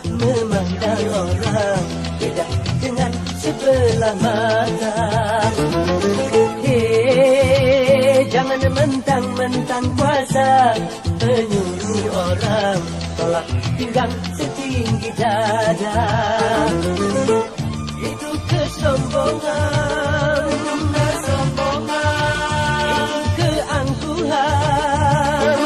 memandang orang beda dengan sebelah mata. Jangan mentang-mentang kuasa menyuruh orang tolak pinggang setinggi dada. Itu kesombongan, itu keangkuhan.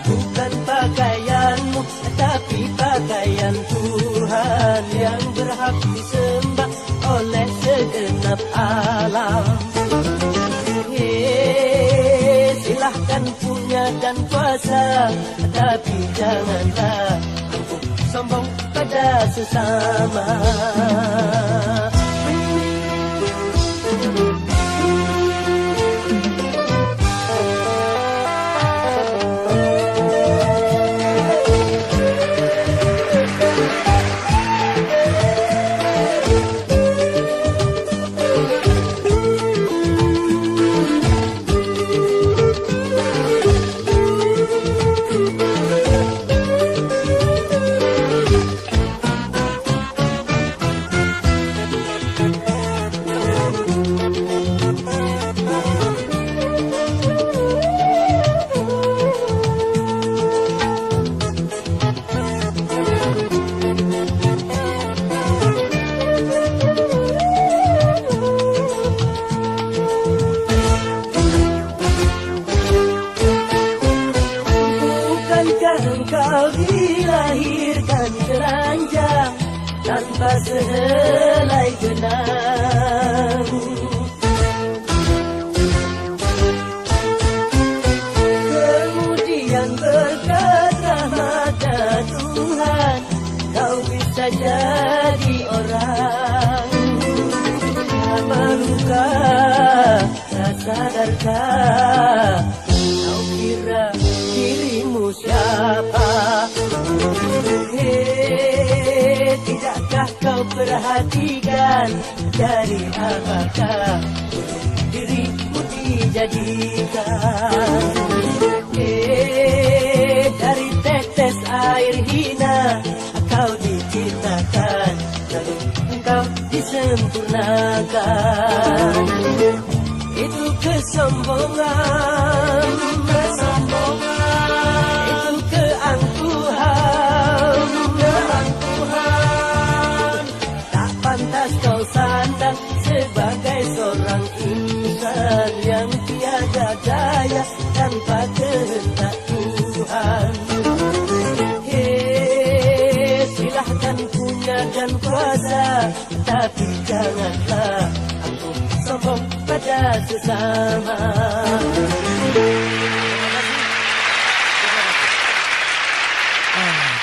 Bukan pakaianmu, tapi pakaian Tuhan yang berhak disembah oleh segenap alam. Silahkan punya dan kuasa, tapi janganlah sombong pada sesama. Engkau dilahirkan telanjang tanpa sehelai benang. Kemudian berkat rahmat Tuhan kau bisa jadi orang. Malukah, tak sadarkah kau kira dirimu siapa? Tidakkah kau perhatikan dari apakah dirimu dijadikan? Dari tetes air hina kau diciptakan, lalu engkau disempurnakan. Itu kesombongan, itu keangkuhan. Tak pantas kau sandang sebagai seorang insan yang tiada daya tanpa kehendak Tuhan. Silahkan punya dan kuasa, tapi janganlah aku sombong pada sesama.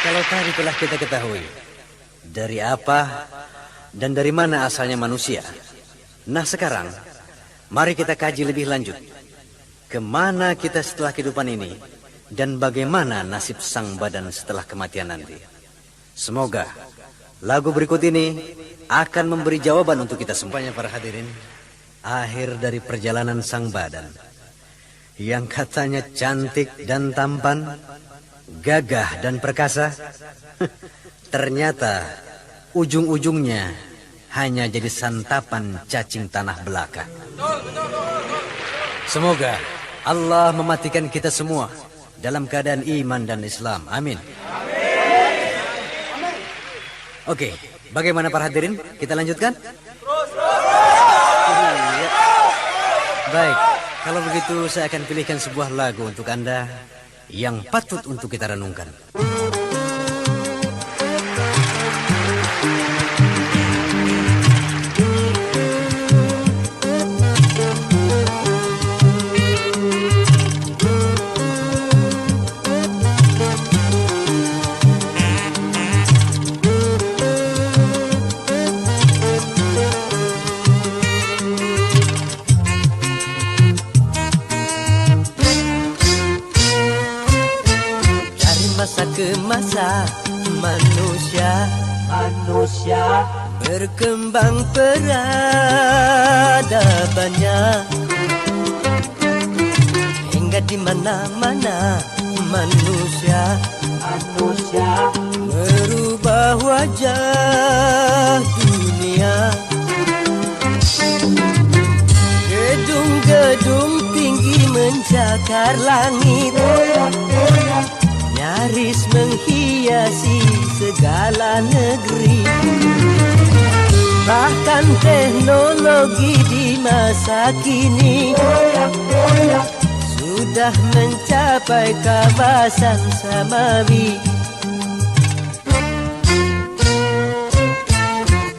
Kalau tadi telah kita ketahui dari apa dan dari mana asalnya manusia. Nah sekarang, mari kita kaji lebih lanjut. Kemana kita setelah kehidupan ini dan bagaimana nasib sang badan setelah kematian nanti. Semoga lagu berikut ini akan memberi jawaban untuk kita semuanya para hadirin. Akhir dari perjalanan sang badan yang katanya cantik dan tampan, gagah dan perkasa, ternyata ujung-ujungnya hanya jadi santapan cacing tanah belaka. Semoga Allah mematikan kita semua dalam keadaan iman dan Islam. Amin. Oke, bagaimana para hadirin? Kita lanjutkan? Baik, kalau begitu saya akan pilihkan sebuah lagu untuk Anda yang patut untuk kita renungkan. Masa ke masa manusia berkembang peradabannya, hingga di mana-mana manusia merubah wajah dunia. Gedung-gedung tinggi mencakar langit, nyaris menghiasi segala negeri. Bahkan teknologi di masa kini sudah mencapai kawasan samawi.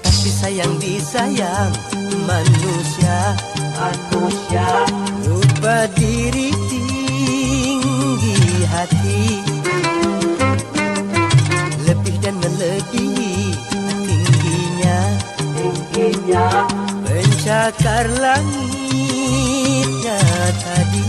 Tapi sayang disayang manusia lupa diri tinggi hati, lebih dan melebihi tingginya mencakar langitnya tadi.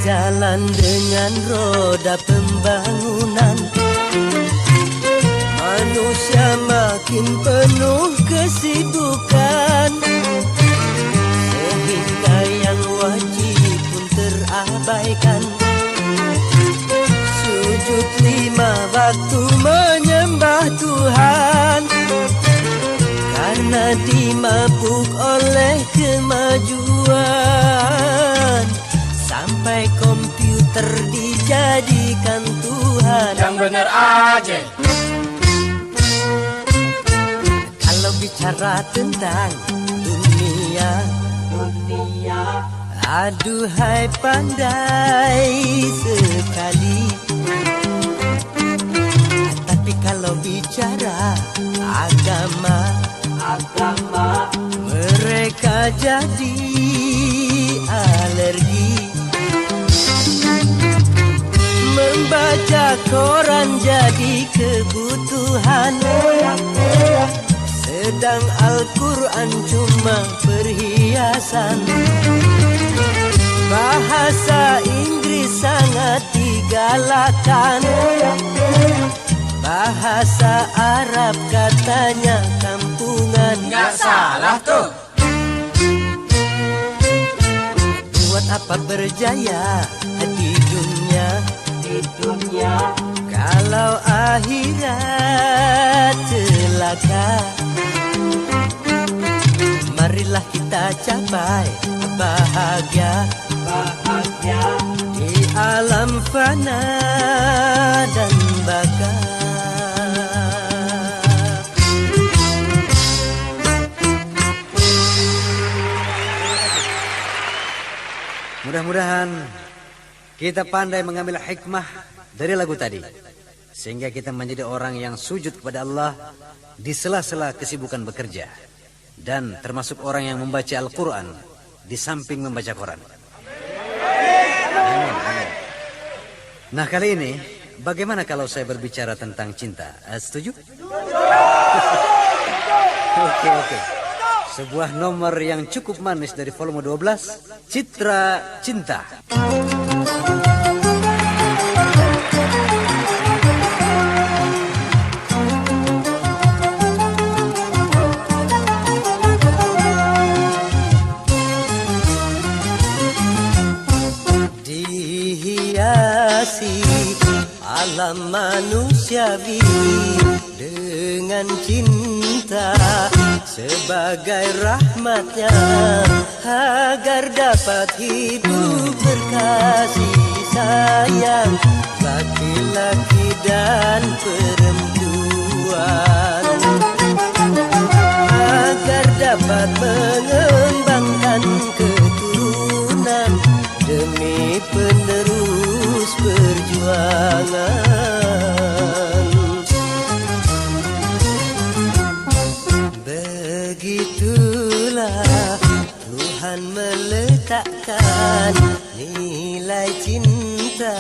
Jalan dengan roda pembangunan, manusia makin penuh kesibukan, sehingga yang wajib pun terabaikan. Sujud 5 waktu menyembah Tuhan, karena dimabuk oleh kemajuan. Sampai komputer dijadikan Tuhan. Yang bener aja. Kalau bicara tentang dunia, aduhai pandai sekali. Tapi kalau bicara agama, mereka jadi alergi. Membaca koran jadi kebutuhan, sedang Al-Quran cuma perhiasan. Bahasa Inggris sangat digalakan, bahasa Arab katanya kampungan. Nggak salah tuh. Buat apa berjaya di dunia kalau akhirat celaka? Marilah kita capai bahagia di alam fana dan baka. Mudah-mudahan kita pandai mengambil hikmah dari lagu tadi, sehingga kita menjadi orang yang sujud kepada Allah di sela-sela kesibukan bekerja, dan termasuk orang yang membaca Al-Quran di samping membaca Quran. Amin, amin. Nah, kali ini bagaimana kalau saya berbicara tentang cinta? Setuju? Oke. Sebuah nomor yang cukup manis dari volume 12, Citra Cinta. Dihiasi alam manusiawi dengan cinta sebagai rahmatnya, agar dapat hidup berkasih sayang laki-laki dan perempuan, agar dapat mengembangkan keturunan demi penerus perjuangan. Begitulah Tuhan mengajarkan nilai cinta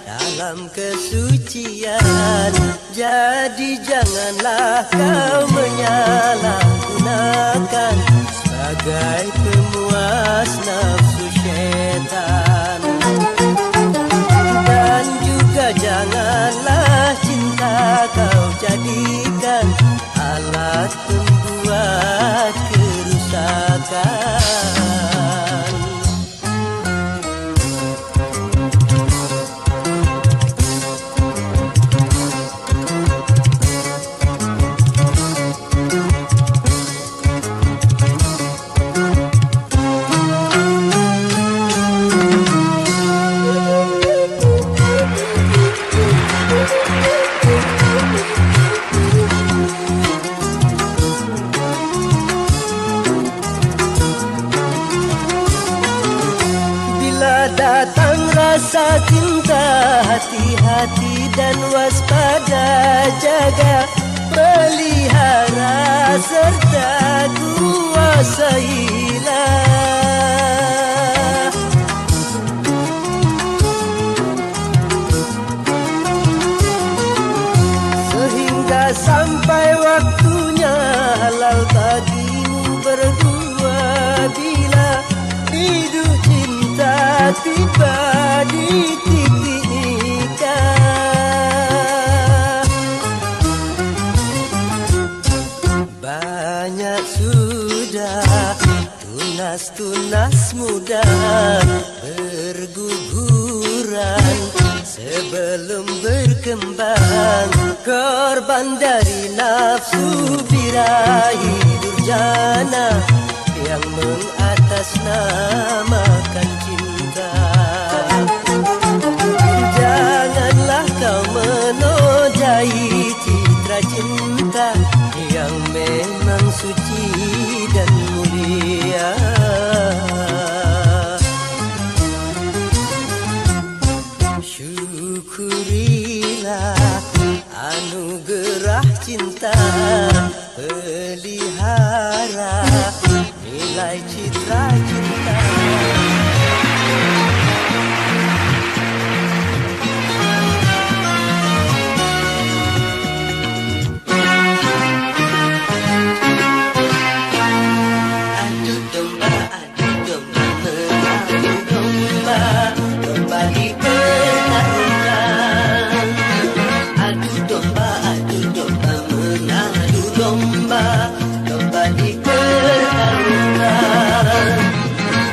dalam kesucian. Jadi janganlah kau menyalahgunakan sebagai pemuas nafsu syaitan. Dan juga janganlah cinta kau jadikan alat pembuat kerusakan. Datang rasa cinta, hati-hati dan waspada, jaga, pelihara serta kuasailah. Sehingga sampai waktunya halal bagimu berdua, bila hidup cinta tiba di titik nikah. Banyak sudah tunas-tunas muda berguguran sebelum berkembang, korban dari nafsu birahi durjana yang mengatasnamakan cinta. Janganlah kau menodai citra cinta yang memang suci dan mulia. Syukurilah anugerah cinta, pelihara nilai citra cinta. Adu domba mengadu domba, domba dipertaruhkan. Adu domba mengadu domba, domba dipertaruhkan.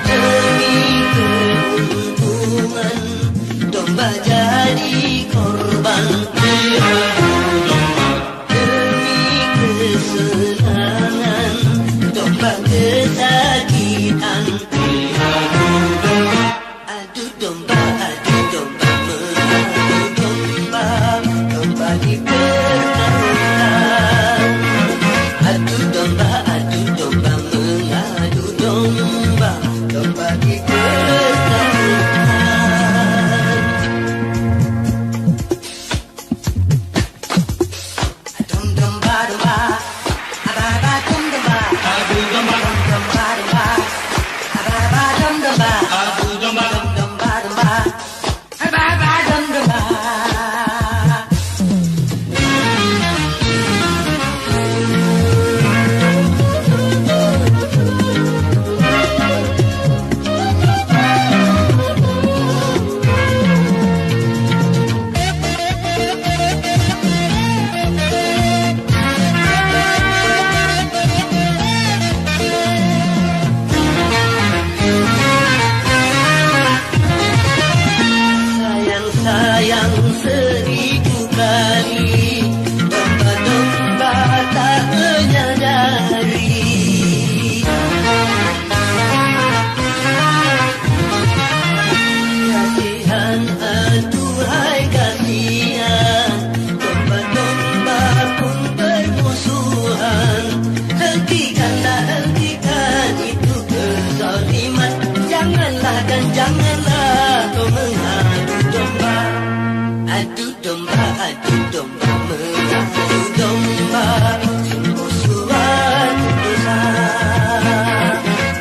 Demi keuntungan, domba jadi korban. Demi kesenangan, domba kesakitan. Adu domba mengadu domba, domba dipertaruhkan. Adu domba mengadu domba, domba dipertaruhkan. Dom domba domba, ababa dom domba, adu domba domba domba, ababa dom domba, adu domba domba domba, ababa dom domba. Sayang seribu kali, domba-domba tak menyadari. Kasihan, aduhai kasihan, domba-domba pun bermusuhan. Hentikanlah, hentikan itu kezaliman. Janganlah dan janganlah kau mengadu domba. Adu domba mengadu domba, sungguh suatu dosa.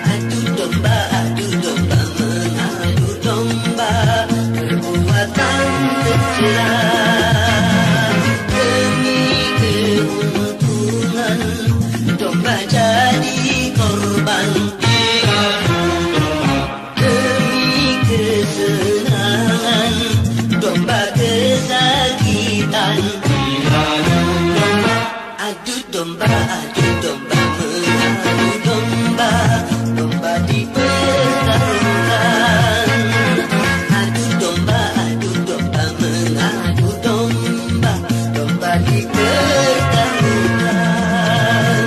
Adu domba kesenangan, domba kesakitan. Adu domba mengadu domba, domba dipertaruhkan. Adu domba mengadu domba, domba dipertaruhkan.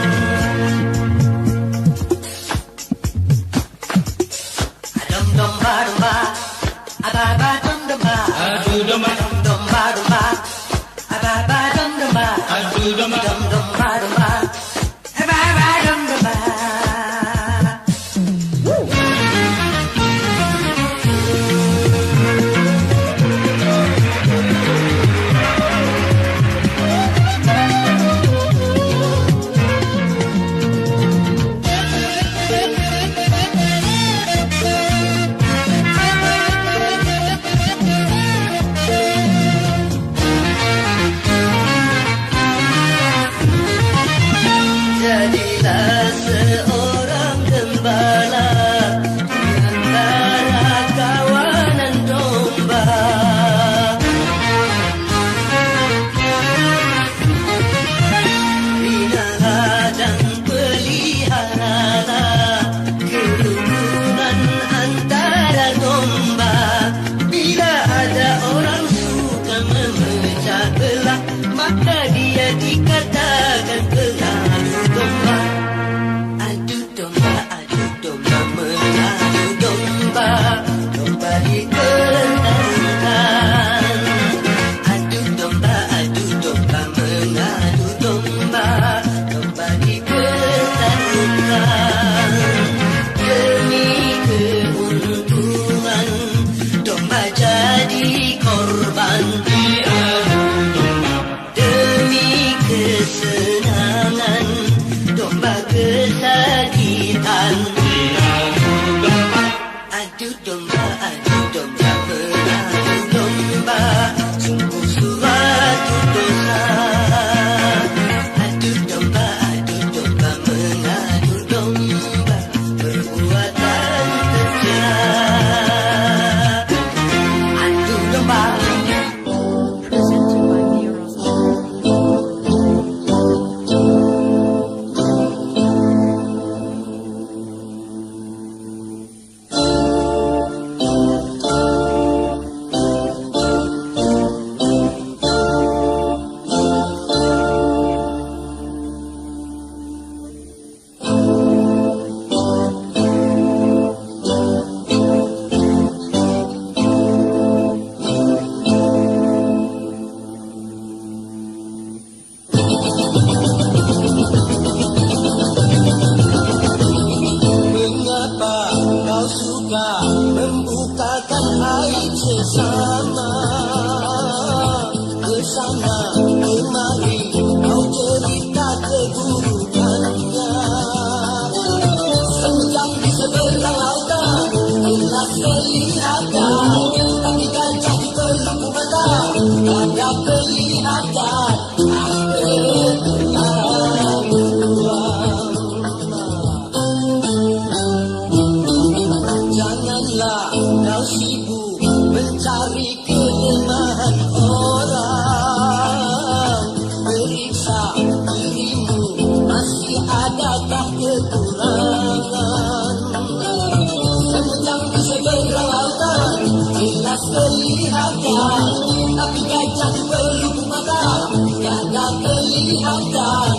Adom domba domba, ababa dom domba, adu domba domba domba, ababa dom domba, adu domba domba domba, ababa dom domba. Jadilah seorang gembala di antara kawanan domba. Binalah dan peliharalah kerukunan antara domba. Bila ada orang suka memecah belah, maka dia dikatakan pengadu domba. Adu domba mengadu domba, domba dipertaruhkan. Adu domba mengadu domba, domba dipertaruhkan. Demi keuntungan, domba jadi korban. Demi kesenangan, domba kesakitan. Adu domba mengadu domba, sungguh suatu dosa. Adu domba mengadu domba, perbuatan tercela. Adu domba. Presented by Neros. Mengapa kau suka membukakan aib sesama? Kesana kemari kau cerita keburukannya. Sejam di seberang lautan jelas kelihatan, tapi gajah di pelupuk mata ada kelihatan. Janganlah kau sibuk mencari kelemahan orang. Periksa dirimu, masih adakah kekurangan? Semenjang di seberang lautan jelas kelihatan, tapi gajah di pelupuk mata tiada kelihatan.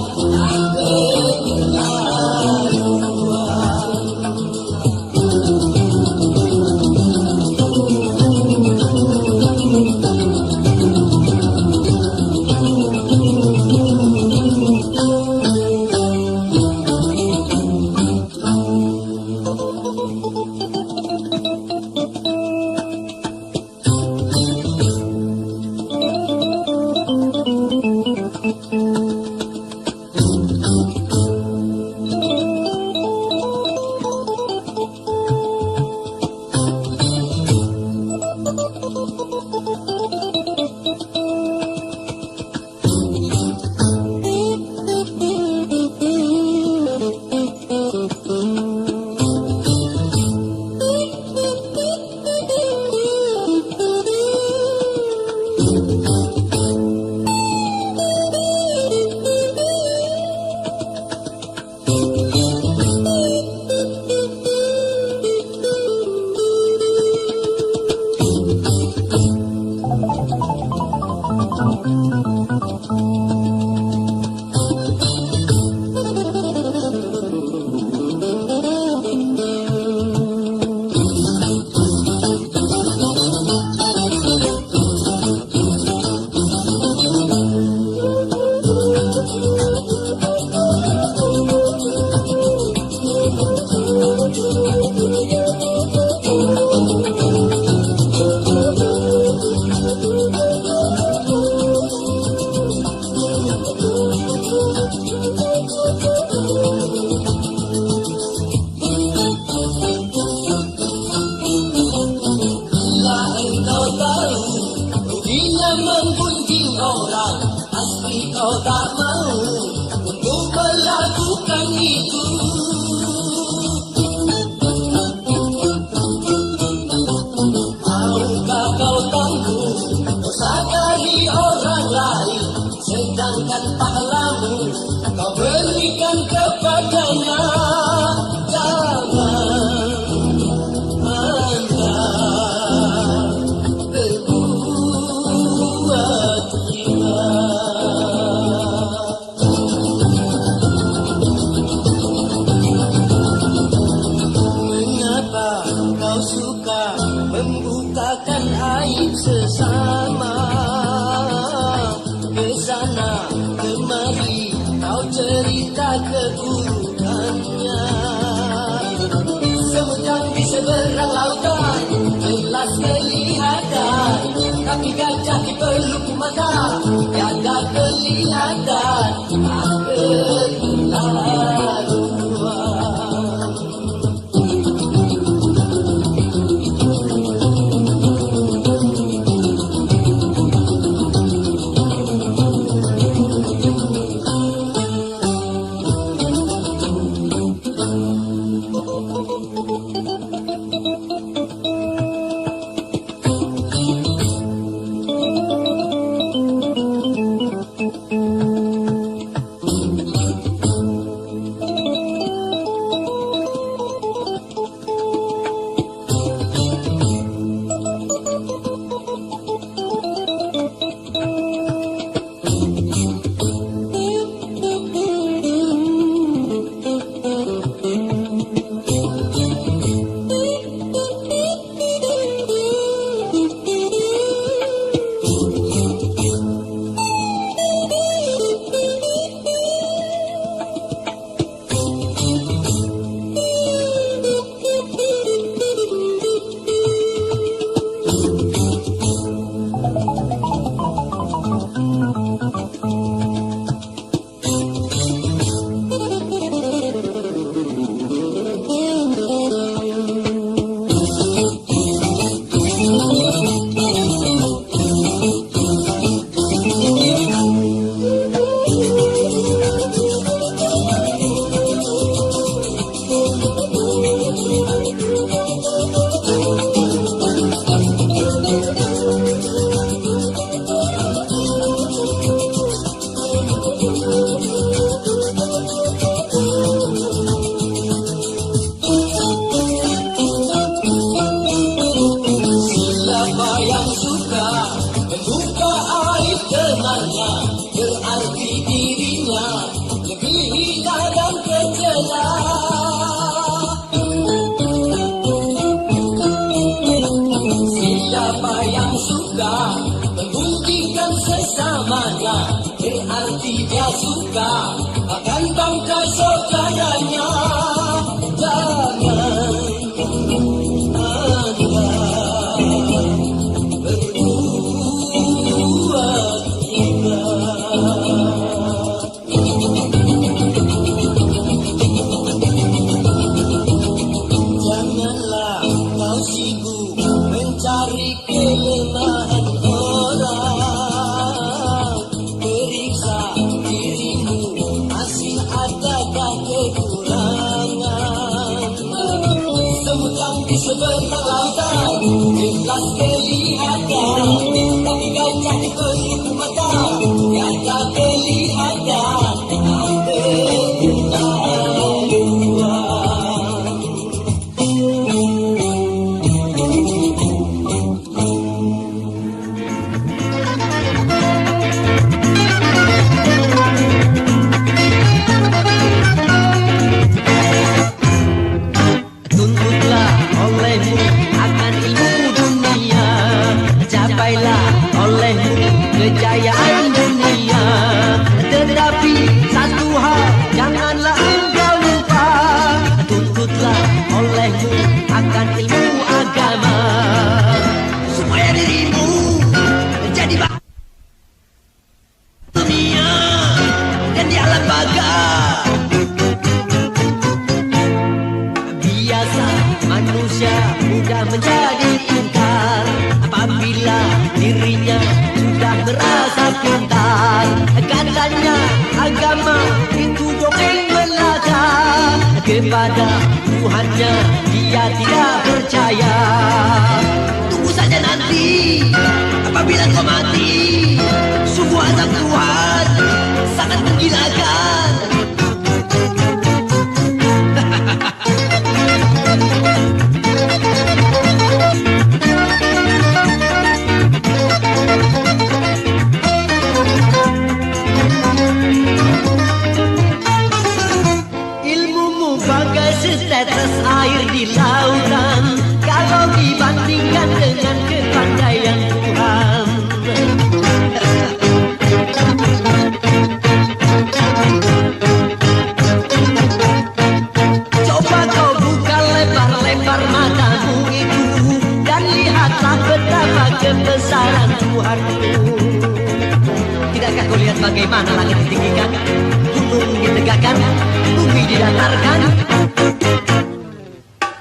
Pasti kau tak mau untuk melakukan itu. Maukah kau tanggung dosa dari orang lain, sedangkan pahlamu kau berikan kepadanya? Jangan Anda berbuat riba. Mengapa kau suka membukakan aib sesama? Ke sana kemari kau cerita keburukannya. Semut di seberang lautan jelas kelihatan, tapi gajah di peluk mata tiada kelihatan. Keterlaluan. Berarti dirinya lebih hina dan kejela. Siapa yang suka membuktikan sesamanya, berarti dia suka akan bangga saudaranya. Jangan janganlah kau sibuk mencari kelemahan orang. Periksa dirimu, masih adakah kekurangan? Semut di seberang lautan jelas kelihatan, tapi gajah di peluk mata tiada kelihatan. Kejayaan dunia, tetapi satu hal janganlah engkau lupa, tuntutlah olehmu akan ilmu agama, supaya dirimu menjadi dunia dan di alam baga. Biasa manusia mudah menjadi ingkar apabila dirinya sudah merasa pintar. Katanya agama itu dongeng belaka, kepada Tuhannya dia tidak percaya. Tunggu saja nanti, apabila kau mati, sungguh azab Tuhan sangat menggilakan. Ilmumu bagai setetes air di lautan, kalau dibandingkan dengan kepandaian Tuhan. Coba kau buka lebar-lebar matamu itu, dan lihatlah betapa kebesaran Tuhanmu. Tidakkah kau lihat bagaimana langit ditinggikan, gunung ditegakkan, bumi didatarkan?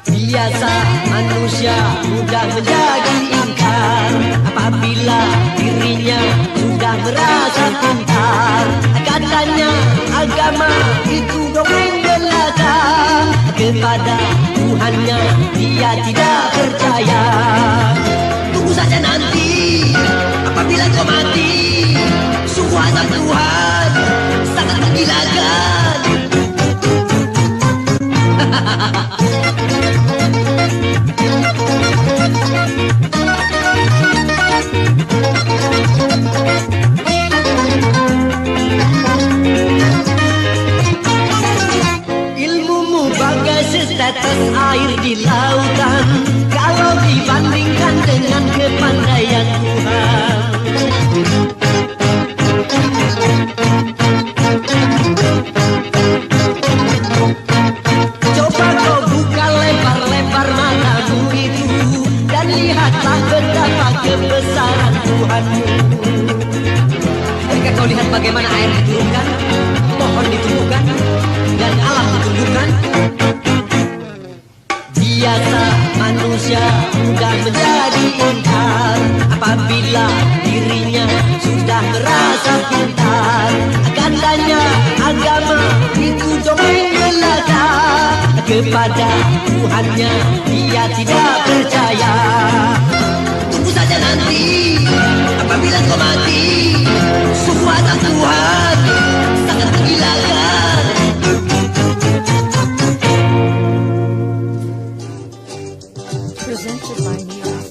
Biasa manusia mudah menjadi ingkar apabila dirinya sudah merasa pintar. Katanya agama itu dongeng belaka, kepada Tuhannya dia tidak percaya. Tunggu saja nanti, apabila kau mati, sungguh azab Tuhan sangat menggilakan. Ilmumu bagai setetes air di lautan, kalau dibandingkan dengan kepandaian Tuhan. Coba kau buka lebar-lebar matamu itu, dan lihatlah betapa kebesaran Tuhanmu. Ketika kau lihat bagaimana air diturunkan, pohon ditumbuhkan, dan alam ditundukkan. Biasa manusia mudah menjadi ingkar apabila dirinya sudah merasa pintar. Katanya agama itu dongeng belaka, kepada Tuhannya dia tidak percaya. Tunggu saja nanti, apabila kau mati, sungguh azab Tuhan sangat menggilakan. Presented by New York.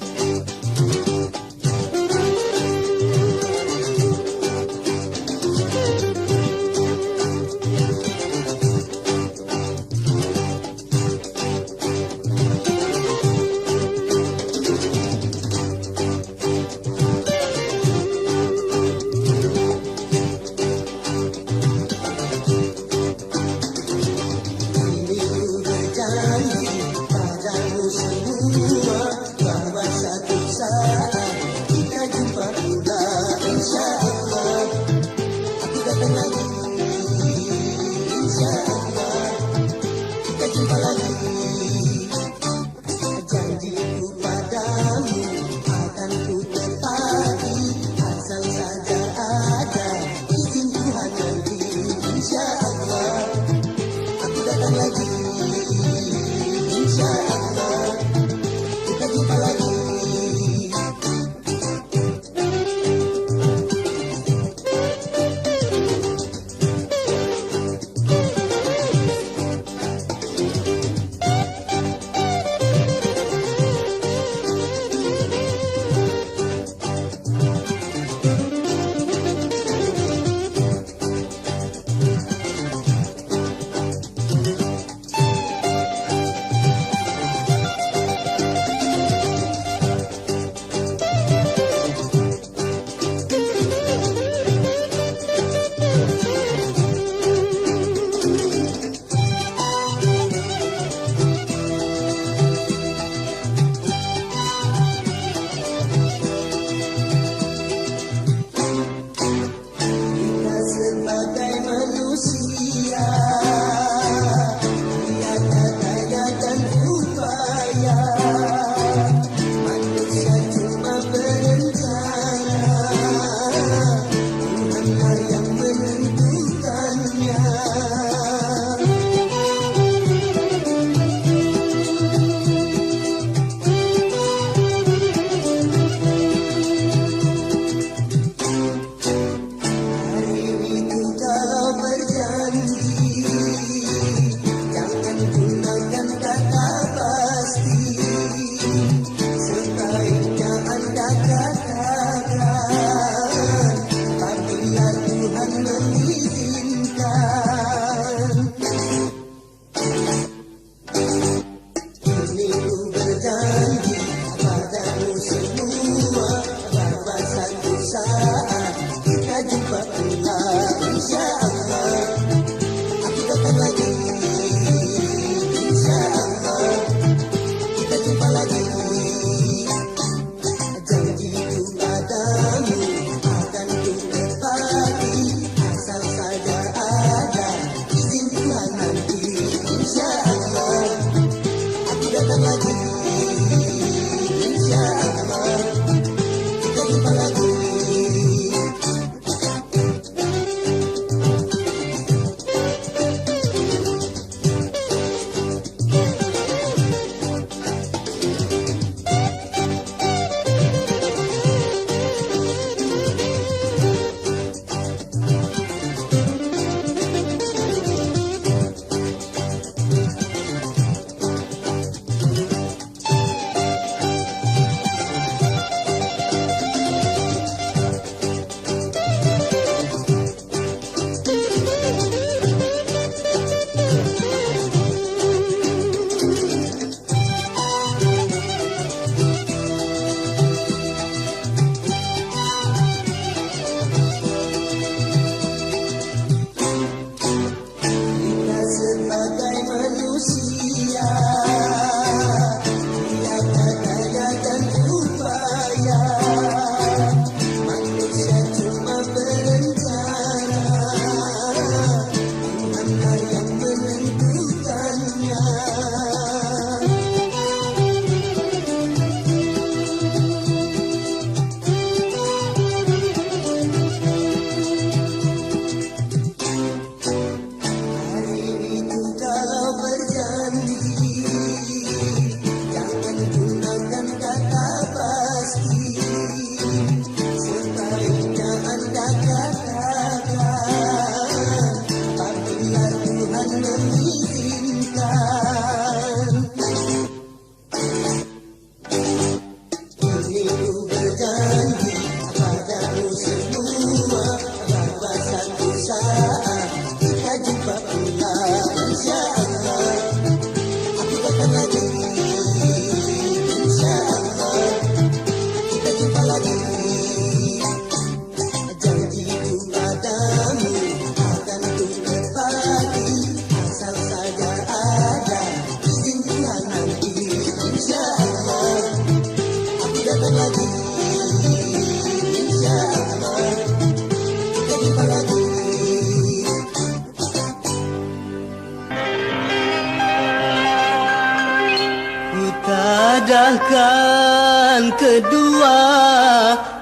Angkat kedua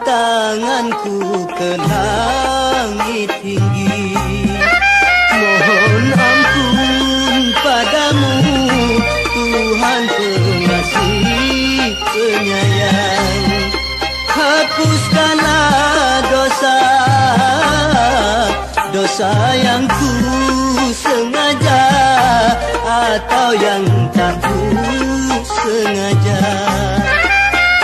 tanganku ke langit tinggi, mohon ampun padamu Tuhan pengasih penyayang. Hapuskanlah dosa yang ku sengaja atau yang tak ku sengaja.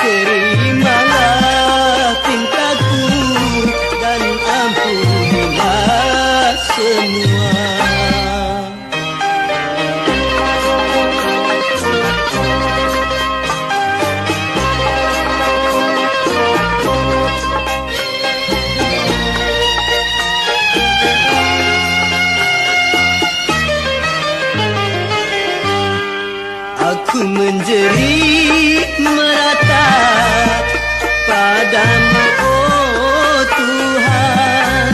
Terimalah pintaku dan ampunilah semua. Aku menjerit meratap padamu, oh Tuhan.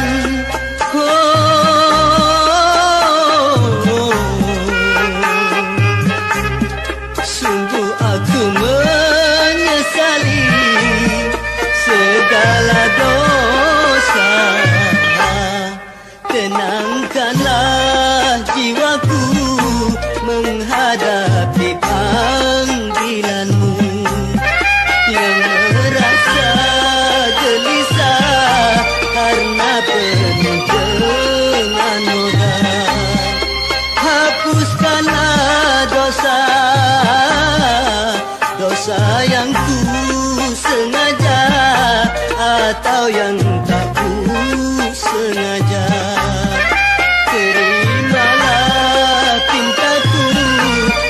Sungguh aku menyesali segala dosa. Tenangkanlah jiwaku menghadapi panggilanmu, yang merasa gelisah karena penuh dengan noda. Hapuskanlah dosa yang ku sengaja atau yang tak ku sengaja. Terimalah pintaku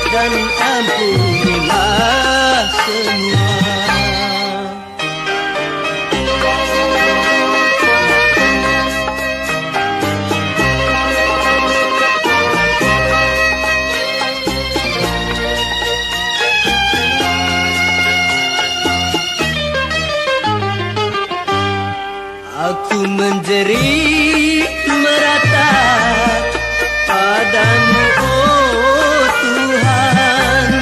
dan ampunilah semua. Aku menjerit meratap padamu, oh Tuhan.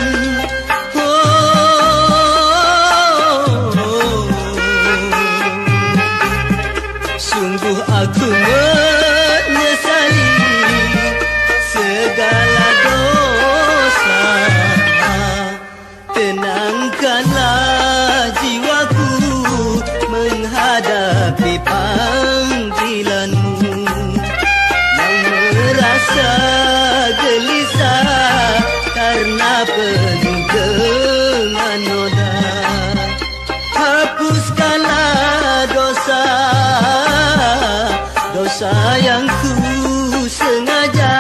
Sungguh aku menyesali segala dosa. Tenangkanlah jiwaku menghadapi panggilanmu, yang merasa gelisah karena penuh dengan noda. Hapuskanlah dosa yang ku sengaja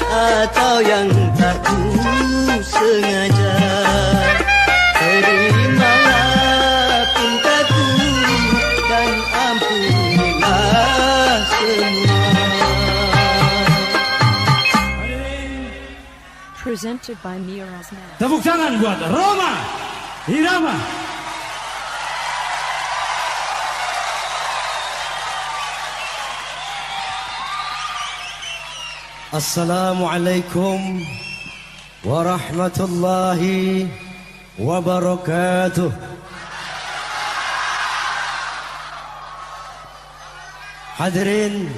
atau yang tak ku sengaja. Terimalah pintaku dan ampunilah semua. Presented by Miras Now. Tepuk tangan buat Roma Irama. Assalamualaikum warahmatullahi wabarakatuh. Hadirin,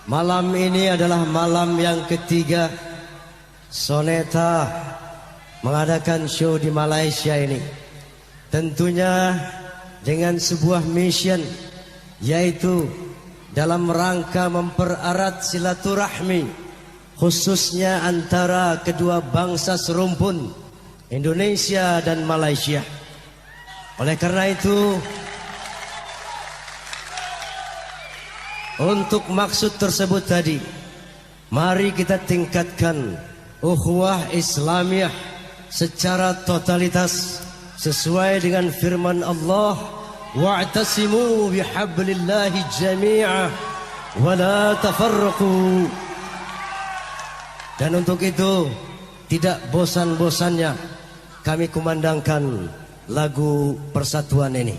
malam ini adalah malam yang ketiga Soneta mengadakan show di Malaysia ini. Tentunya dengan sebuah mission, yaitu dalam rangka mempererat silaturahmi, khususnya antara kedua bangsa serumpun Indonesia dan Malaysia. Oleh karena itu, untuk maksud tersebut tadi, mari kita tingkatkan ukhuwah Islamiyah secara totalitas sesuai dengan firman Allah, wa'tasimu bihablillahi jami'a wa la tafarraqu. Dan untuk itu, tidak bosan-bosannya kami kumandangkan lagu persatuan ini.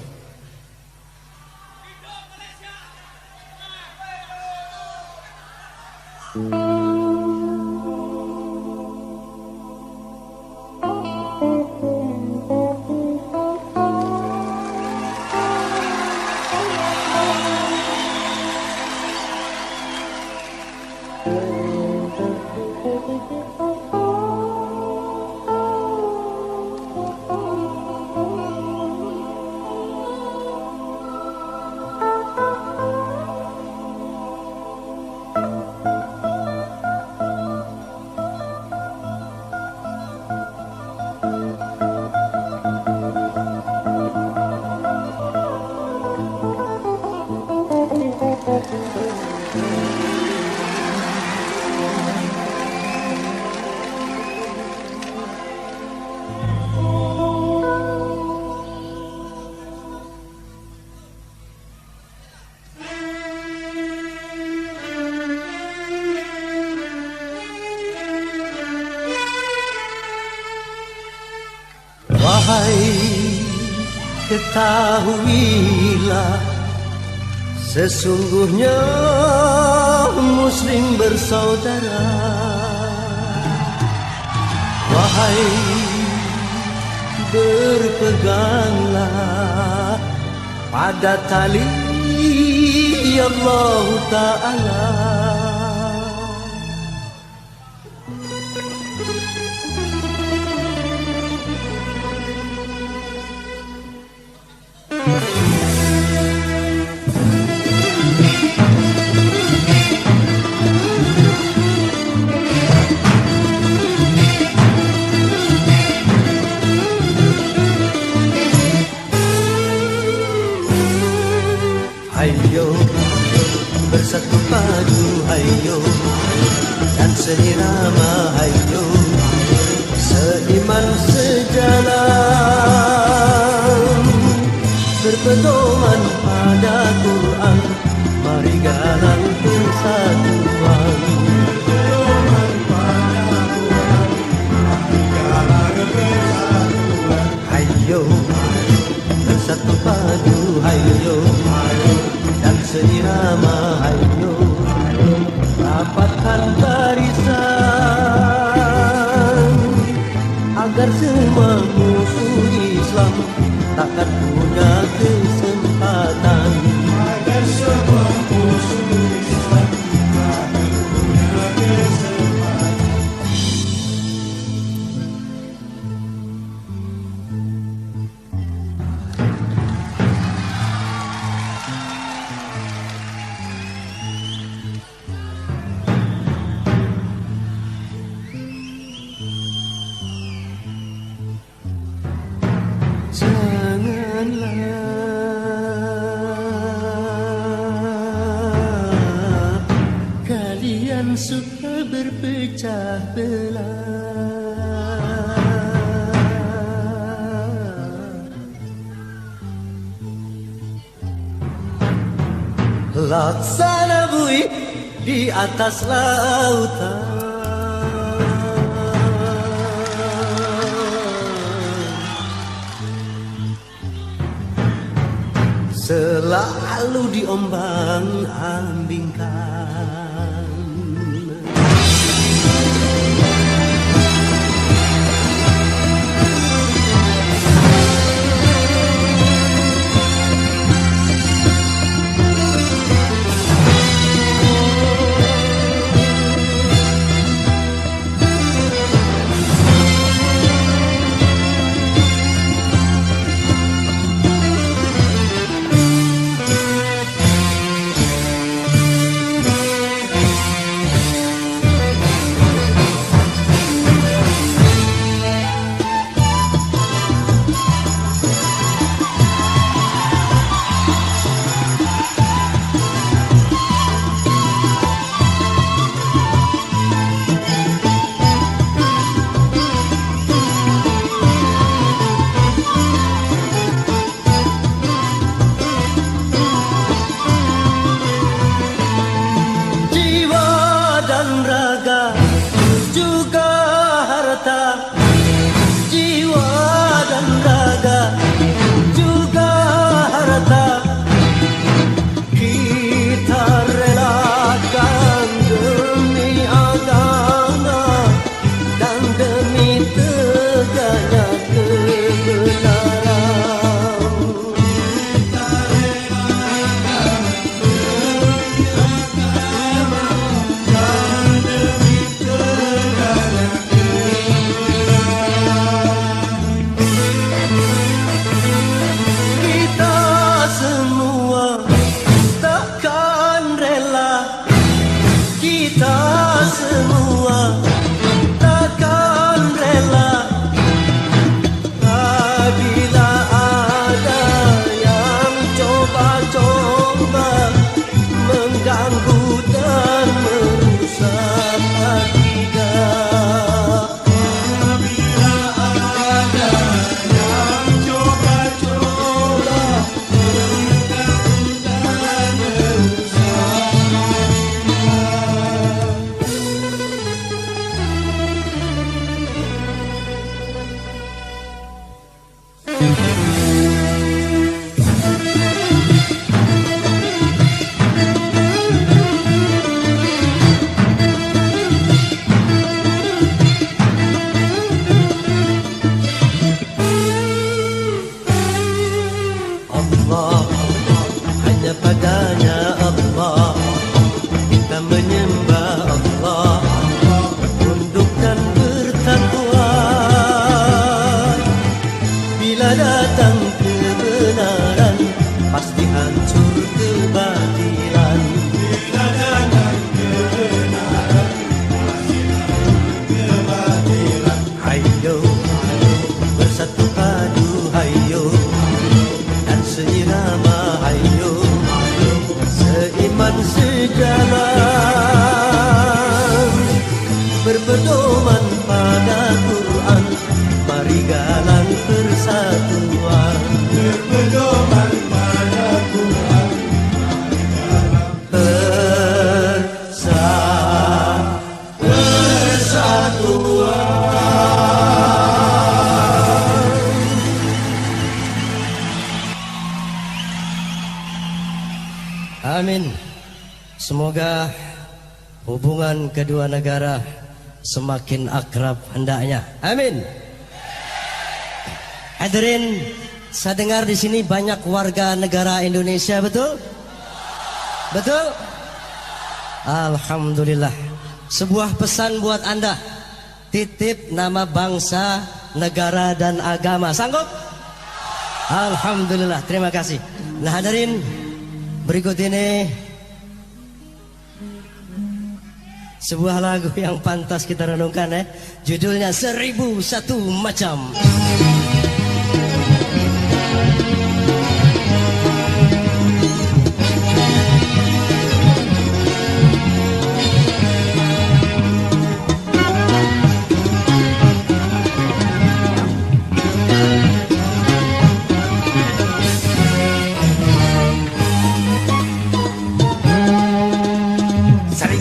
Ketahuilah, sesungguhnya Muslim bersaudara. Wahai, berpeganglah pada tali Allah Ta'ala. Hayo, bersatu padu, hayo, dan seirama, hayo, seiman sejalan, berpedoman pada Quran, mari galang persatuan. Hayo, bersatu padu, hayo, dan seirama, hayo, rapatkan barisan agar semua musuh Islam takkan punya kesempatan. Agar semua musuh Islam takkan punya kesempatan. Janganlah kalian suka berpecah belah. Laksana bui di atas lautan, selalu diombang-ambingkan. Allah, hanya padanya Allah kita menyembah Allah, tunduk dan bertakwa. Bila datang kebenaran, pasti hancur kebatilan. Bila datang kebenaran, pasti hancur kebatilan. Hayo bersatu padu, hayo dan seirama, hayo seiman sejalan, berpedoman pada Quran, mari galang persatuan. Berpedoman pada Quran, amin. Semoga hubungan kedua negara semakin akrab hendaknya. Amin. Hadirin, saya dengar di sini banyak warga negara Indonesia, betul? Betul? Alhamdulillah. Sebuah pesan buat Anda. Titip nama bangsa, negara dan agama. Sanggup? Alhamdulillah, terima kasih. Nah hadirin, berikut ini sebuah lagu yang pantas kita renungkan ya. Judulnya 1001 Macam.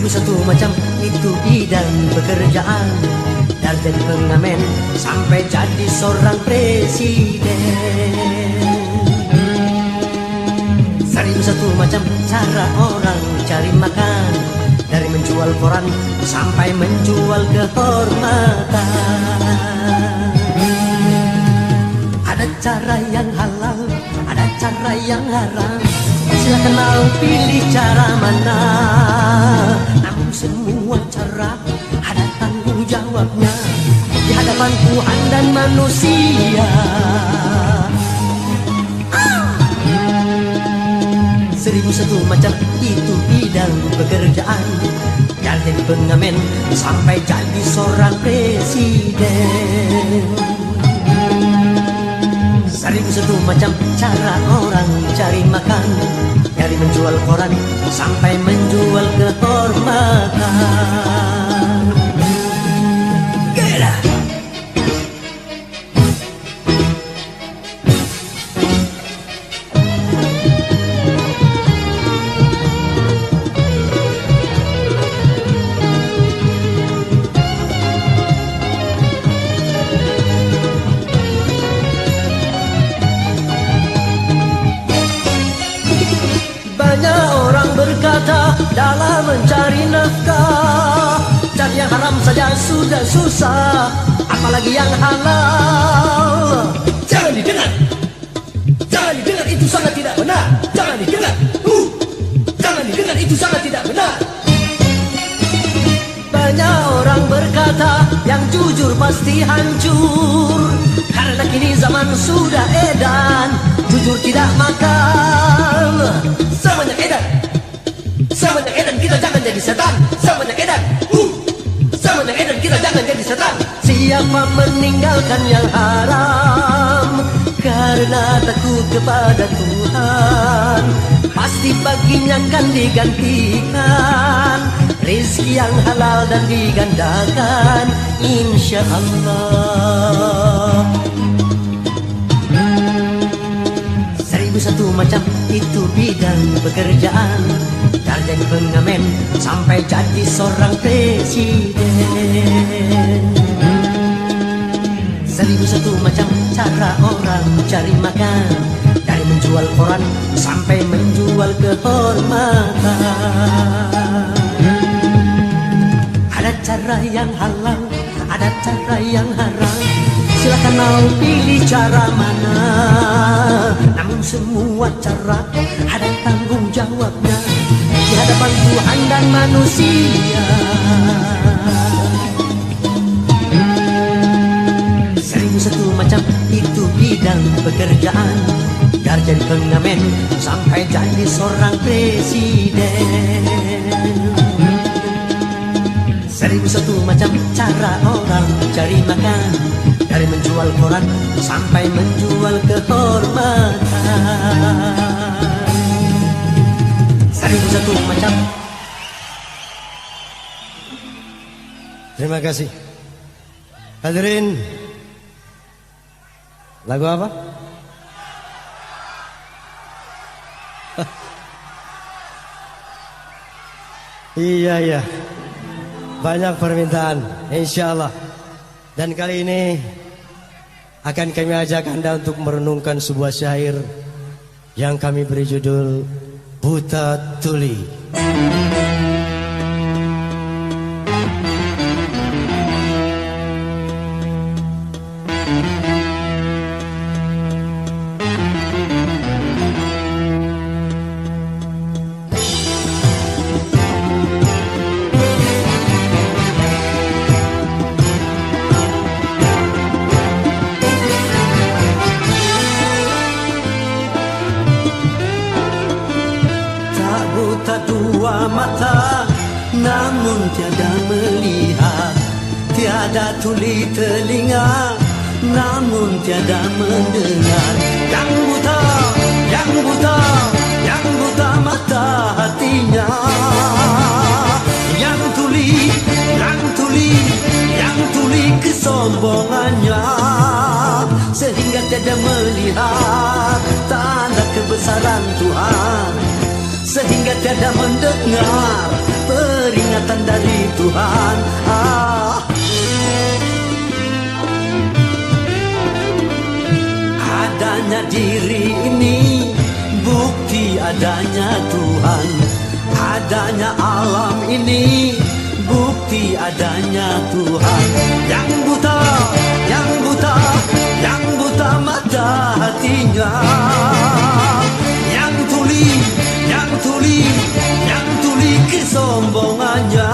Satu macam itu bidang pekerjaan, dari jadi pengamen sampai jadi seorang presiden. 1001 macam cara orang cari makan, dari menjual koran sampai menjual kehormatan. Ada cara yang halal, ada cara yang haram, silakan mau pilih cara mana. Namun semua cara ada tanggung jawabnya di hadapan Tuhan dan manusia. 1001 macam itu bidang pekerjaan, dari jadi pengamen sampai jadi seorang presiden. 1001 macam cara orang cari makan, dari menjual koran sampai menjual kehormatan. Gila. Berkata dalam mencari nafkah, cari yang haram saja sudah susah, apalagi yang halal. Jangan didengar, jangan didengar, itu sangat tidak benar. Jangan didengar, jangan didengar, itu sangat tidak benar. Banyak orang berkata yang jujur pasti hancur, karena kini zaman sudah edan, jujur tidak makal. Semuanya edan, semuanya edan, kita jangan jadi setan. Semuanya edan, semuanya edan, kita jangan jadi setan. Siapa meninggalkan yang haram karena takut kepada Tuhan, pasti baginya akan digantikan rezeki yang halal dan digandakan, insya Allah. 1001 macam itu bidang pekerjaan, dari jadi pengamen sampai jadi seorang presiden. 1001 macam cara orang cari makan, dari menjual koran sampai menjual kehormatan. Ada cara yang halal, ada cara yang haram, silakan mau pilih cara mana. Namun tahu semua cara, ada tanggung jawabnya di hadapan Tuhan dan manusia. Seribu satu macam itu bidang pekerjaan, dari jadi pengamen sampai jadi seorang presiden. Seribu satu macam cara orang mencari makan, dari menjual koran sampai menjual kehormatan. Seribu satu macam. Terima kasih. Hadirin, lagu apa? Iya. Banyak permintaan, insya Allah. Dan kali ini akan kami ajak Anda untuk merenungkan sebuah syair yang kami beri judul Buta Tuli. Dua mata namun tiada melihat, tiada tuli telinga namun tiada mendengar. Yang buta, yang buta, yang buta mata hatinya, yang tuli, yang tuli, yang tuli kesombongannya, sehingga tiada melihat tanda kebesaran Tuhan, sehingga tiada mendengar peringatan dari Tuhan. Adanya diri ini bukti adanya Tuhan, adanya alam ini bukti adanya Tuhan. Yang buta, yang buta, yang buta mata hatinya, yang tuli, yang tuli, yang tuli kesombongannya.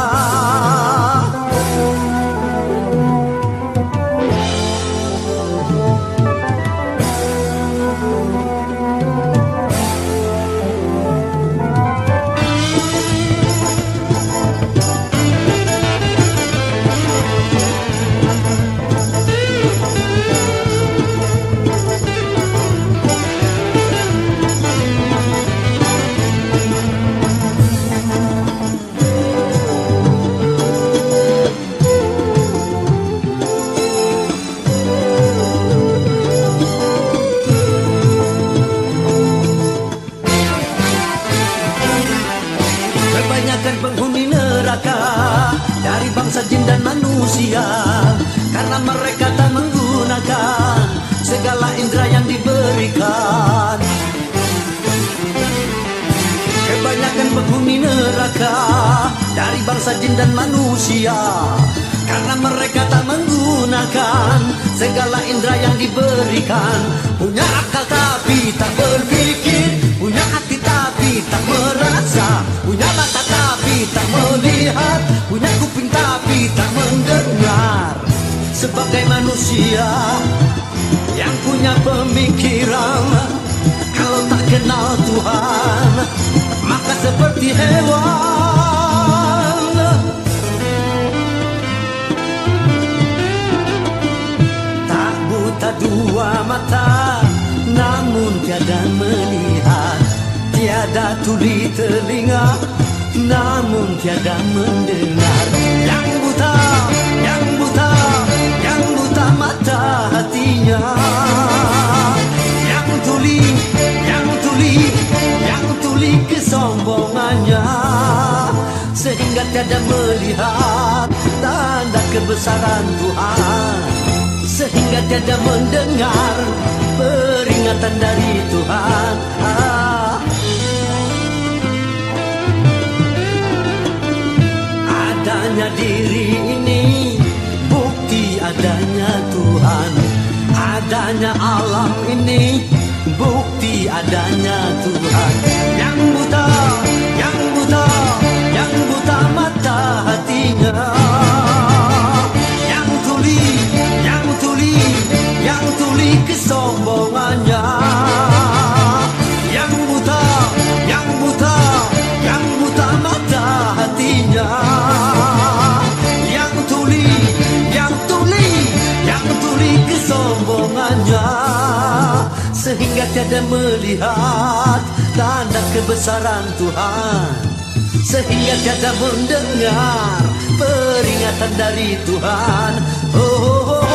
Kebanyakan penghuni neraka dari bangsa jin dan manusia, karena mereka tak menggunakan segala indera yang diberikan. Kebanyakan penghuni neraka dari bangsa jin dan manusia, karena mereka tak menggunakan segala indera yang diberikan. Punya akal tapi tak berpikir, punya hati tapi tak merasa, punya mata tapi tak melihat, punya kuping tapi tak mendengar. Sebagai manusia yang punya pemikiran, kalau tak kenal Tuhan maka seperti hewan. Tak buta dua mata namun tiada melihat, tiada tuli telinga namun tiada mendengar. Yang buta, yang buta, yang buta mata hatinya, yang tuli, yang tuli, yang tuli kesombongannya, sehingga tiada melihat tanda kebesaran Tuhan, sehingga tiada mendengar peringatan dari Tuhan. Adanya diri ini bukti adanya Tuhan, adanya alam ini bukti mengerti adanya Tuhan. Yang buta, yang buta, yang buta mata hatinya. Yang tuli, yang tuli, yang tuli kesombongannya. Yang buta, yang buta, yang buta mata hatinya. Yang tuli, yang tuli, yang tuli kesombongannya. Sehingga tiada melihat tanda kebesaran Tuhan, sehingga tiada mendengar peringatan dari Tuhan. Oh, oh, oh,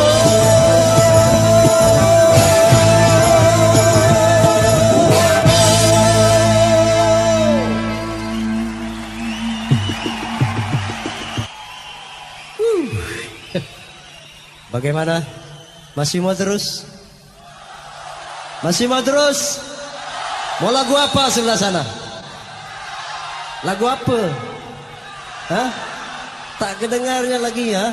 Bagaimana? Masih mau terus? Masih mau terus? Mau lagu apa sebelah sana? Lagu apa? Hah? Tak kedengarnya lagi ya?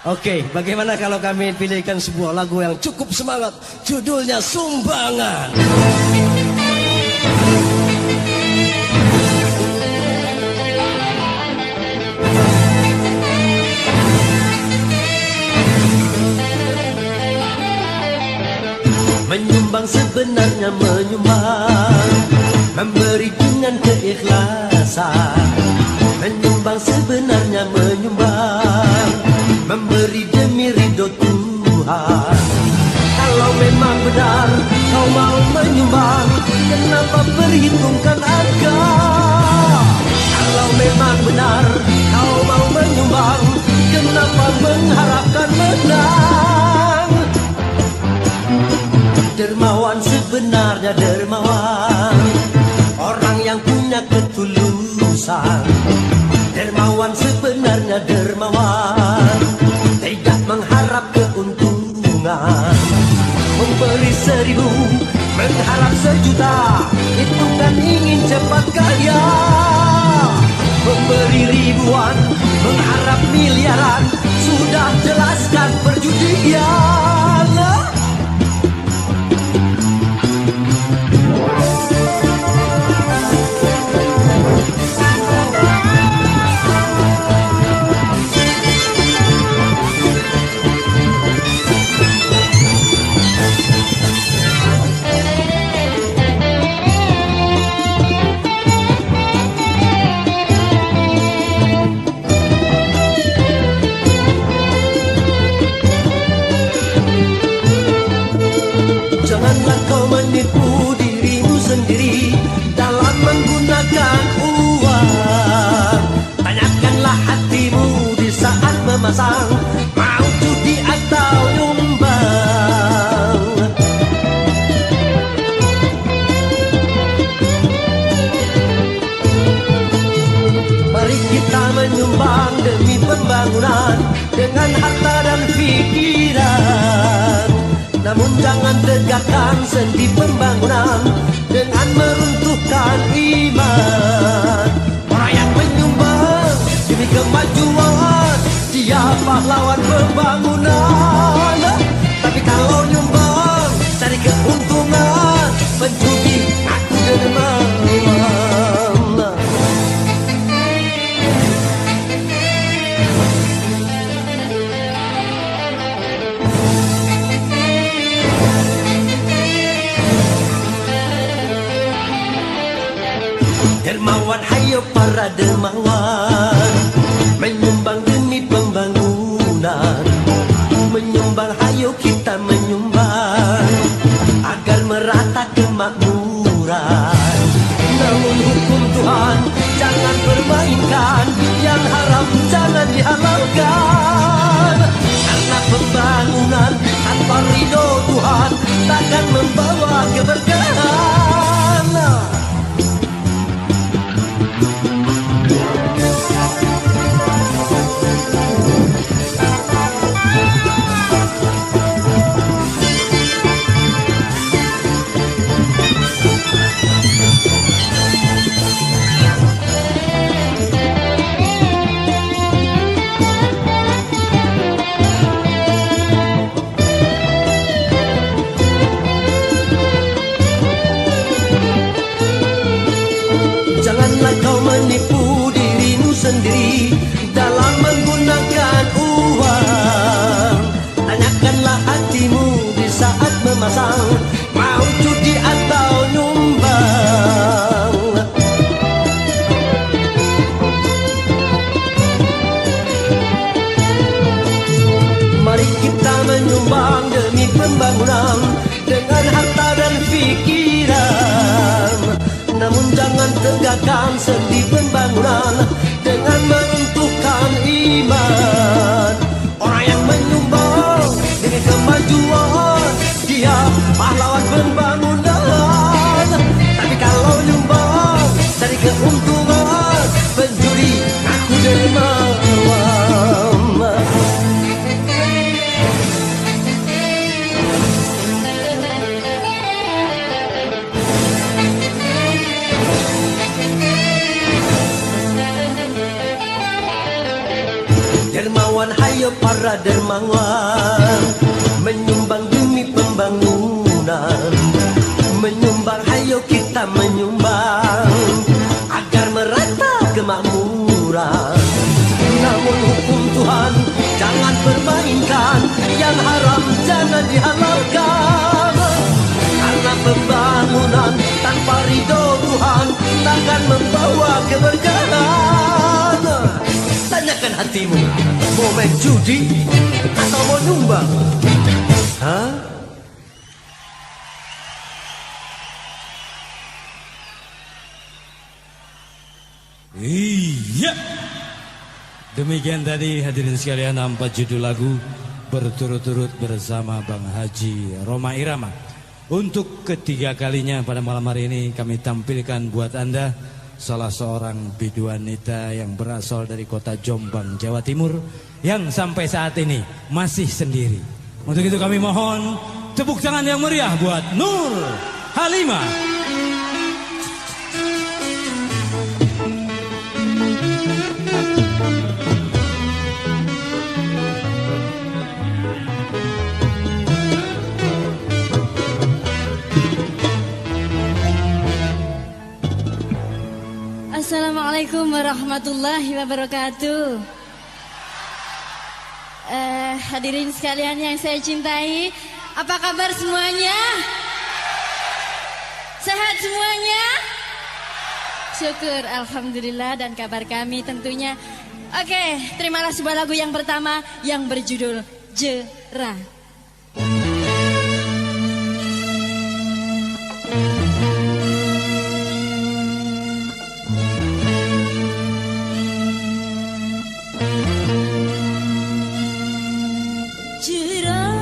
Oke, bagaimana kalau kami pilihkan sebuah lagu yang cukup semangat? Judulnya Sumbangan. Menyumbang sebenarnya menyumbang, memberi dengan keikhlasan. Menyumbang sebenarnya menyumbang, memberi demi ridho Tuhan. Kalau memang benar kau mau menyumbang, kenapa perhitungkan angka? Kalau memang benar kau mau menyumbang, kenapa mengharapkan menang? Dermawan sebenarnya dermawan, orang yang punya ketulusan. Dermawan sebenarnya dermawan, tidak mengharap keuntungan. Memberi 1000, mengharap 1.000.000, itu kan ingin cepat kaya. Memberi ribuan, mengharap miliaran, sudah jelaskan perjudian. Janganlah kau menipu dirimu sendiri dalam menggunakan uang. Tanyakanlah hatimu di saat memasang, mau judi atau nyumbang. Mari kita menyumbang demi pembangunan dengan harta dan pikiran. Namun jangan tegakkan sendi pembangunan dengan meruntuhkan iman. Orang yang menyumbang demi kemajuan, dia pahlawan pembangunan. Tapi kalau nyumbang cari keuntungan, penjudi aku dermawan. Dermawan, hayo para dermawan, menyumbang demi pembangunan. Menyumbang, hayo kita menyumbang, agar merata kemakmuran. Namun hukum Tuhan jangan permainkan, yang haram jangan dihalalkan. Karena pembangunan tanpa ridho Tuhan takkan membawa keberkahan. menegakkan sendi pembangunan dengan meruntuhkan iman. Orang yang menyumbang dengan kemajuan, dia pahlawan pembangunan. Tapi kalau nyumbang dari keuntungan, pencuri aku dermawan. Dermawan, hayo para dermawan, menyumbang demi pembangunan. Menyumbang, hayo kita menyumbang, agar merata kemakmuran. Namun hukum Tuhan jangan permainkan, yang haram jangan dihalalkan. Karena pembangunan tanpa ridho Tuhan takkan membawa keberkahan. Tanyakan hatimu, mau main judi atau mau nyumbang? Hah? Iya. Demikian tadi hadirin sekalian 4 judul lagu berturut-turut bersama Bang Haji Rhoma Irama. Untuk ketiga kalinya pada malam hari ini kami tampilkan buat Anda salah seorang biduanita yang berasal dari kota Jombang, Jawa Timur, yang sampai saat ini masih sendiri. Untuk itu kami mohon tepuk tangan yang meriah buat Nur Halimah. Assalamualaikum warahmatullahi wabarakatuh. Hadirin sekalian yang saya cintai, apa kabar semuanya? Sehat semuanya? Syukur, alhamdulillah. Dan kabar kami tentunya. Oke, terimalah sebuah lagu yang pertama yang berjudul Jera. Jera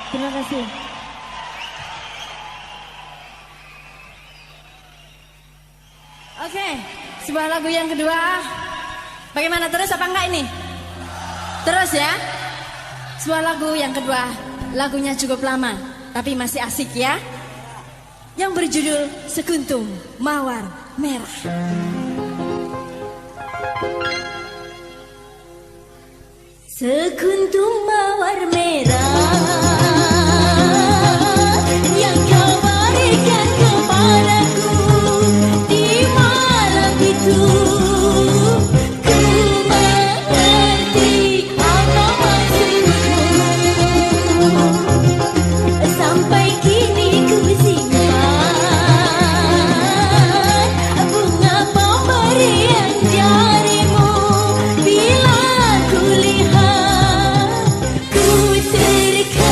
Terima kasih. Oke, sebuah lagu yang kedua. Bagaimana, terus apa enggak ini? Terus ya. Sebuah lagu yang kedua. Lagunya cukup lama, tapi masih asik ya. Yang berjudul Sekuntum Mawar Merah. Sekuntum mawar merah yang kau berikan kepadaku di malam itu, ku mengerti apa maksudmu. Sampai kini ku simpan bunga pemberian darimu. Bila ku lihat ku terkagum.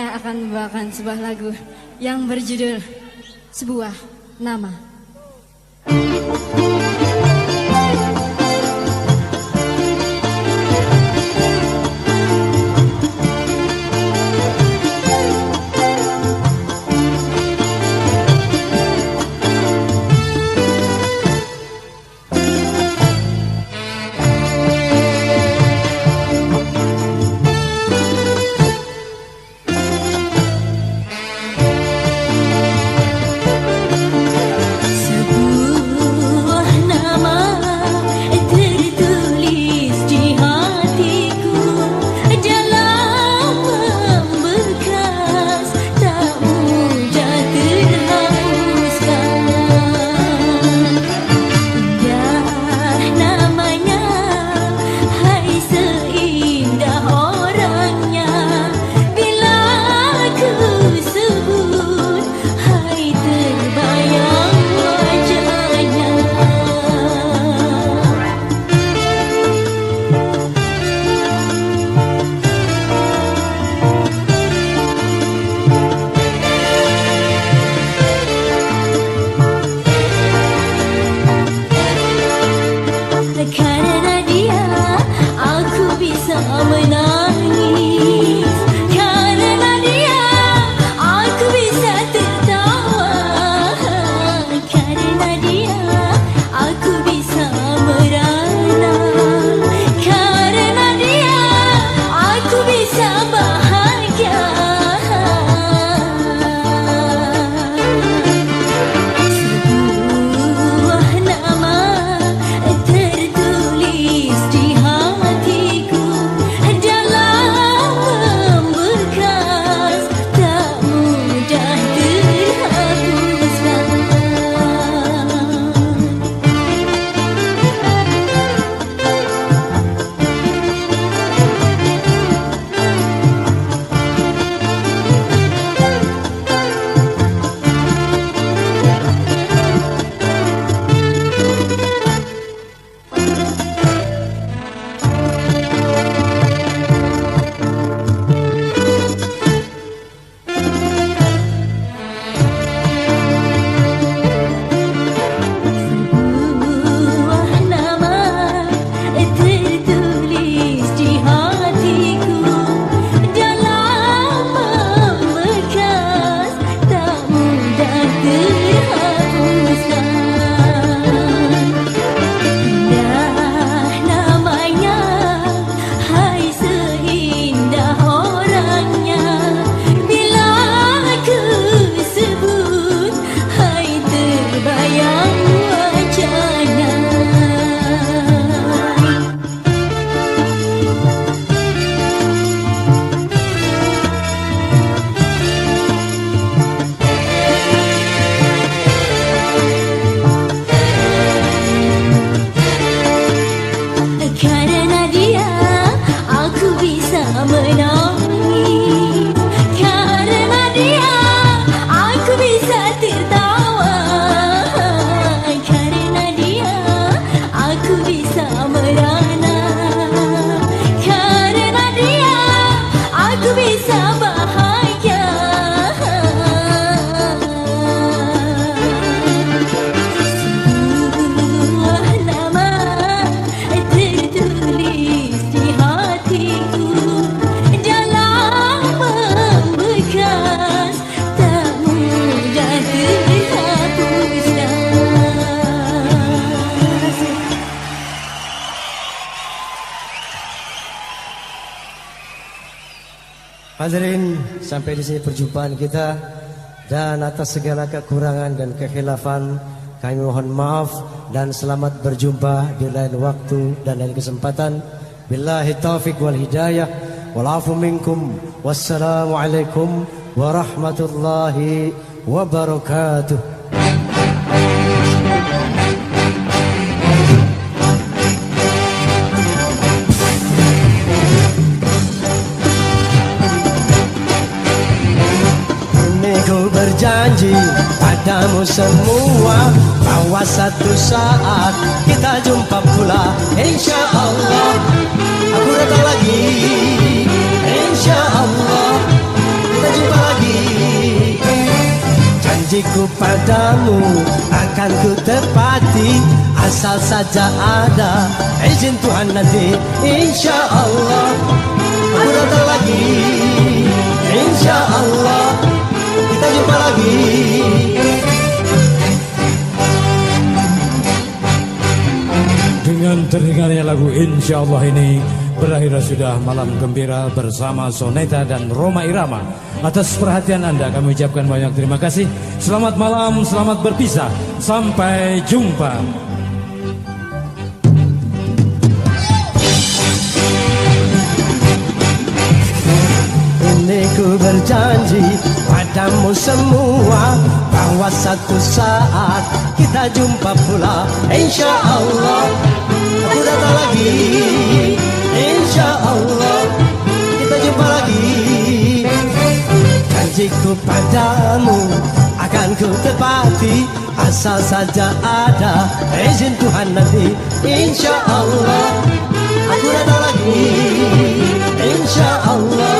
saya akan membawakan sebuah lagu yang berjudul Sebuah Nama. Hadirin, sampai di sini perjumpaan kita, dan atas segala kekurangan dan kekhilafan kami mohon maaf dan selamat berjumpa di lain waktu dan lain kesempatan. Billahi taufiq wal hidayah wal afu minkum. Wassalamualaikum warahmatullahi wabarakatuh. Berjanji padamu semua bahwa satu saat kita jumpa pula, insya Allah. Aku datang lagi, insya Allah. Kita jumpa lagi. Janjiku padamu akan ku tepati, asal saja ada izin Tuhan nanti. Insya Allah aku datang lagi. Insya Allah kita jumpa lagi. Dengan terdengarnya lagu Insya Allah ini berakhir sudah malam gembira bersama Soneta dan Rhoma Irama. Atas perhatian Anda kami ucapkan banyak terima kasih. Selamat malam, selamat berpisah. Sampai jumpa. Ini ku berjanji padamu semua, bahwa satu saat kita jumpa pula. Insya Allah aku datang lagi. Insya Allah kita jumpa lagi. Janjiku padamu akan ku tepati, asal saja ada izin Tuhan nanti. Insya Allah aku datang lagi. Insya Allah